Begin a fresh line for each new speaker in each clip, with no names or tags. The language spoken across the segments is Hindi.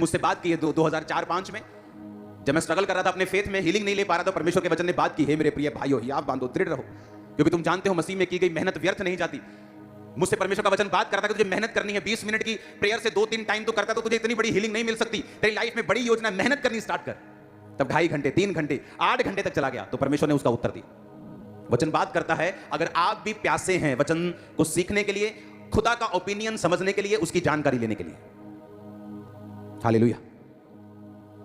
मुझसे बात की है 2004-5 में, जब मैं स्ट्रगल कर रहा था अपने फेथ में, हीलिंग नहीं ले पा रहा था, परमेश्वर के वचन ने बात की है, मेरे प्रिय भाइयों हियाव बांधो, दृढ़ रहो, क्योंकि तुम जानते हो मसीह में की गई मेहनत व्यर्थ नहीं जाती। मुझसे परमेश्वर का वचन बात करता है कि तुझे मेहनत करनी है, 20 मिनट की प्रेयर से 2-3 टाइम तो करता तो तुझे इतनी बड़ी हीलिंग नहीं मिल सकती। तेरी लाइफ में बड़ी योजना, मेहनत करनी स्टार्ट कर। तब 2.5 घंटे, 3 घंटे, 8 घंटे तक चला गया, तो परमेश्वर ने उसका उत्तर दिया। वचन बात करता है, अगर आप भी प्यासे हैं वचन को सीखने के लिए, खुदा का ओपिनियन समझने के लिए, उसकी जानकारी लेने के लिए। हालेलुया।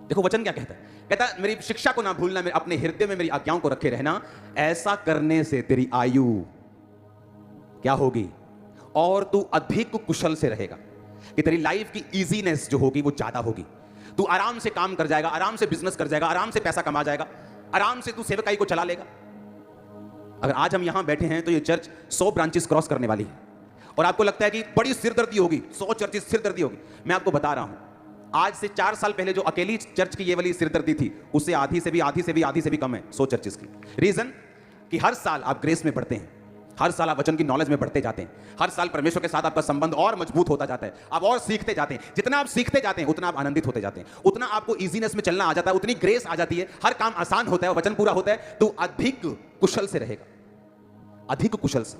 देखो वचन क्या कहता है, कहता है मेरी शिक्षा को ना भूलना, मेरे अपने हृदय में मेरी आज्ञाओं को रखे रहना, ऐसा करने से तेरी आयु क्या होगी और तू अधिक कुशल से रहेगा, कि तेरी लाइफ की इजीनेस जो होगी वो ज्यादा होगी। तू आराम से काम कर जाएगा, आराम से बिजनेस कर जाएगा, आराम से पैसा कमा जाएगा, आराम से तू सेवकाई को चला लेगा। अगर आज हम यहां बैठे हैं तो ये चर्च 100 ब्रांचेस क्रॉस करने वाली है, और आपको लगता है कि बड़ी सिरदर्दी होगी, 100 चर्चेस सिरदर्दी होगी। मैं आपको बता रहा हूं, आज से 4 साल पहले जो अकेली चर्च की ये वाली सिरदर्दी थी, उससे आधी से भी कम है 100 चर्चेस की। रीजन कि हर साल आप ग्रेस में बढ़ते हैं, हर साल आप वचन की नॉलेज में बढ़ते जाते हैं, हर साल परमेश्वर के साथ आपका संबंध और मजबूत होता जाता है, आप और सीखते जाते हैं। जितना आप सीखते जाते हैं उतना आप आनंदित होते जाते हैं, उतना आपको इजीनेस में चलना आ जाता है, उतनी ग्रेस आ जाती है, हर काम आसान होता है, वचन पूरा होता है, तो अधिक कुशल से रहेगा, अधिक कुशल से,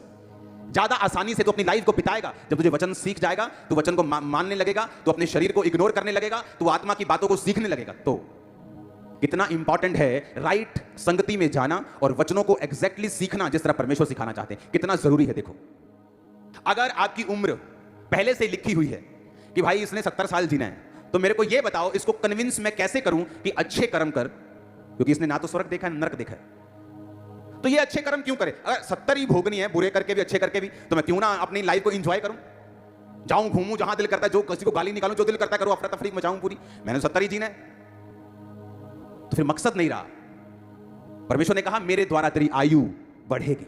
ज्यादा आसानी से तो अपनी लाइफ को बिताएगा। जब तुझे वचन सीख जाएगा तो वचन को मानने लगेगा, तो अपने शरीर को इग्नोर करने लगेगा, तो आत्मा की बातों को सीखने लगेगा। तो कितना इंपॉर्टेंट है राइट संगति में जाना और वचनों को एग्जैक्टली सीखना जिस तरह परमेश्वर सिखाना चाहते हैं, कितना जरूरी है। देखो अगर आपकी उम्र पहले से लिखी हुई है कि भाई इसने 70 साल जीना है, तो मेरे को यह बताओ इसको कन्विंस मैं कैसे करूं कि अच्छे कर्म कर, क्योंकि इसने ना तो स्वर्ग देखा है नरक देखा है, तो ये अच्छे कर्म क्यों करे। अगर 70 ही भोगनी है, बुरे करके भी अच्छे करके भी, तो मैं क्यों ना अपनी लाइफ को एंजॉय करूं, जाऊं घूमूं जहां दिल करता है, जो किसी को गाली निकालूं, जो दिल करता है करूं, अफरा तफरी मचाऊं पूरी, मैंने 70 ही जीना है। तो फिर मकसद नहीं रहा। परमेश्वर ने कहा मेरे द्वारा तेरी आयु बढ़ेगी।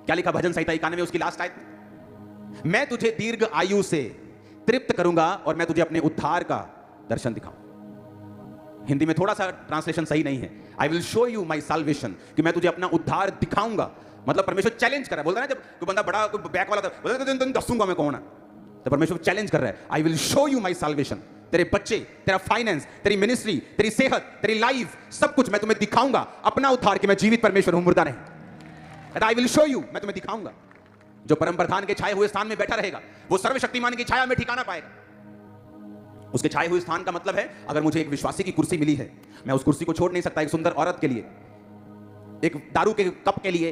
क्या लिखा भजन संहिता 91 उसकी लास्ट आयत में, मैं तुझे दीर्घ आयु से तृप्त करूंगा और मैं तुझे अपने उद्धार का दर्शन दिखाऊं। हिंदी में थोड़ा सा ट्रांसलेशन सही नहीं है, I will show you my salvation, कि मैं तुझे अपना उद्धार दिखाऊंगा। मतलब परमेश्वर चैलेंज कर रहा है, बोलता है ना जब कोई बंदा बड़ा बैक वाला था, दसूंगा मैं कौन है, तो परमेश्वर चैलेंज कर रहा है, I will show you my salvation. तेरे बच्चे, तेरा फाइनेंस, तेरी मिनिस्ट्री, तेरी सेहत, तेरी लाइफ, सब कुछ मैं तुम्हें दिखाऊंगा, अपना उद्धार, कि मैं जीवित परमेश्वर हूं, मुर्दा नहीं। आई विल शो यू, मैं तुम्हें दिखाऊंगा। जो परम प्रधान के छाए हुए स्थान में बैठा रहेगा वो सर्वशक्तिमान की छाया में ठिकाना पाएगा। उसके छाए हुए स्थान का मतलब है, अगर मुझे एक विश्वासी की कुर्सी मिली है, मैं उस कुर्सी को छोड़ नहीं सकता। एक सुंदर औरत के लिए, एक दारू के कप के लिए,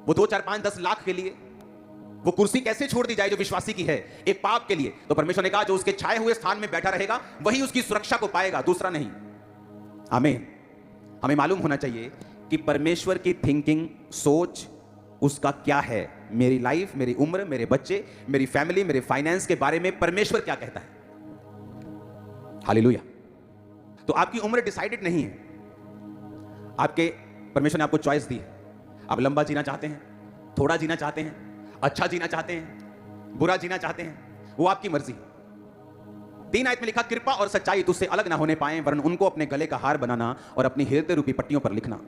वो 2, 4, 5, 10 लाख के लिए वो कुर्सी कैसे छोड़ दी जाए जो विश्वासी की है, एक पाप के लिए। तो परमेश्वर ने कहा जो उसके छाए हुए स्थान में बैठा रहेगा वही उसकी सुरक्षा को पाएगा, दूसरा नहीं। आमीन। हमें मालूम होना चाहिए कि परमेश्वर की थिंकिंग, सोच उसका क्या है, मेरी लाइफ, मेरी उम्र, मेरे बच्चे, मेरी फैमिली, मेरे फाइनेंस के बारे में परमेश्वर क्या कहता है। हालेलुया। तो आपकी उम्र डिसाइडेड नहीं है, आपके परमेश्वर ने आपको चॉइस दी है। आप लंबा जीना चाहते हैं, थोड़ा जीना चाहते हैं, अच्छा जीना चाहते हैं, बुरा जीना चाहते हैं, वो आपकी मर्जी। 3 आयत में लिखा, कृपा और सच्चाई तुझसे अलग ना होने पाए, वरन उनको अपने गले का हार बनाना और अपनी हृदय रूपी पट्टियों पर लिखना।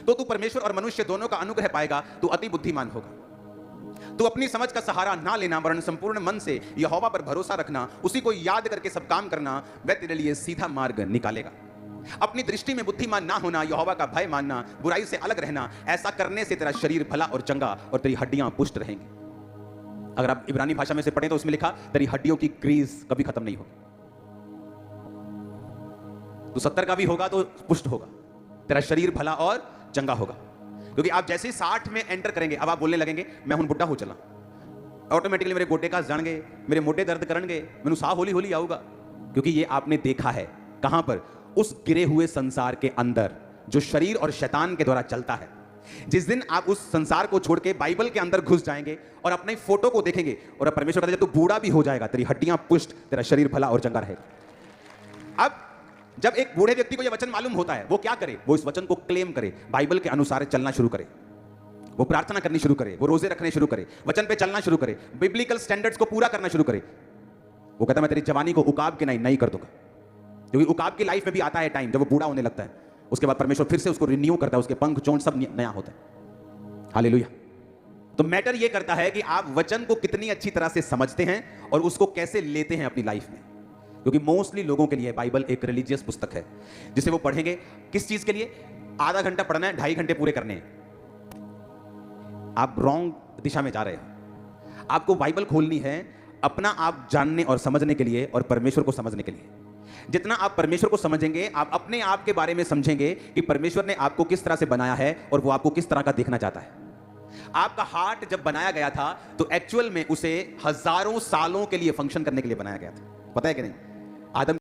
तो तू परमेश्वर और मनुष्य दोनों का अनुग्रह पाएगा, तू अति बुद्धिमान होगा। तू अपनी समझ का सहारा ना लेना, वरन संपूर्ण मन से यहोवा पर भरोसा रखना, उसी को याद करके सब काम करना, वह तेरे लिए सीधा मार्ग निकालेगा। अपनी दृष्टि में बुद्धिमान ना होना, यहोवा का भय मानना, बुराई से अलग रहना, ऐसा करने से तेरा शरीर भला और चंगा और तेरी हड्डियां पुष्ट रहेंगी। अगर आप इब्रानी भाषा में से पढ़ें तो उसमें लिखा, तेरी हड्डियों की ग्रीस कभी खत्म नहीं होगी। तो 70 का भी होगा तो पुष्ट होगा, तेरा शरीर भला और चंगा होगा। क्योंकि आप जैसे 60 में एंटर करेंगे, अब आप बोलने लगेंगे मैं हूं बुढ़ा हो चला, ऑटोमेटिकली मेरे गोटे का जणगे, मेरे मोटे दर्द करेंगे, मैनू साह होली होली आऊगा। क्योंकि ये आपने देखा है कहां पर, उस गिरे हुए संसार के अंदर जो शरीर और शैतान के द्वारा चलता है। जिस दिन आप उस संसार को छोड़ के बाइबल के अंदर घुस जाएंगे और अपने फोटो को देखेंगे, और परमेश्वर कहता है जब तू बूढ़ा भी हो जाएगा तेरी हड्डियां पुष्ट, तेरा शरीर भला और चंगा रहेगा। अब जब एक बूढ़े व्यक्ति को यह वचन मालूम होता है, वो क्या करे, वो इस वचन को क्लेम करे, बाइबल के अनुसार चलना शुरू करे, वो प्रार्थना करनी शुरू करे, वो रोजे रखने शुरू करे, वचन पे चलना शुरू करे, बिब्लिकल स्टैंडर्ड्स को पूरा करना शुरू करे। वो कहता है मैं तेरी जवानी को उकाब के नहीं कर दूंगा। क्योंकि उकाब की लाइफ में भी आता है टाइम जब वो बूढ़ा होने लगता है, उसके बाद परमेश्वर फिर से उसको रिन्यू करता है, उसके पंख चोंच सब नया होता है। हालेलुया। तो मैटर ये करता है कि आप वचन को कितनी अच्छी तरह से समझते हैं और उसको कैसे लेते हैं अपनी लाइफ में। क्योंकि मोस्टली लोगों के लिए बाइबल एक रिलीजियस पुस्तक है जिसे वो पढ़ेंगे किस चीज के लिए? आधा घंटा पढ़ना है, 2.5 घंटे पूरे करने हैं। आप रॉन्ग दिशा में जा रहे हो। आपको बाइबल खोलनी है अपना आप जानने और समझने के लिए और परमेश्वर को समझने के लिए। जितना आप परमेश्वर को समझेंगे, आप अपने आप के बारे में समझेंगे कि परमेश्वर ने आपको किस तरह से बनाया है और वो आपको किस तरह का देखना चाहता है। आपका हार्ट जब बनाया गया था तो एक्चुअल में उसे हजारों सालों के लिए फंक्शन करने के लिए बनाया गया था, पता है कि नहीं? आदम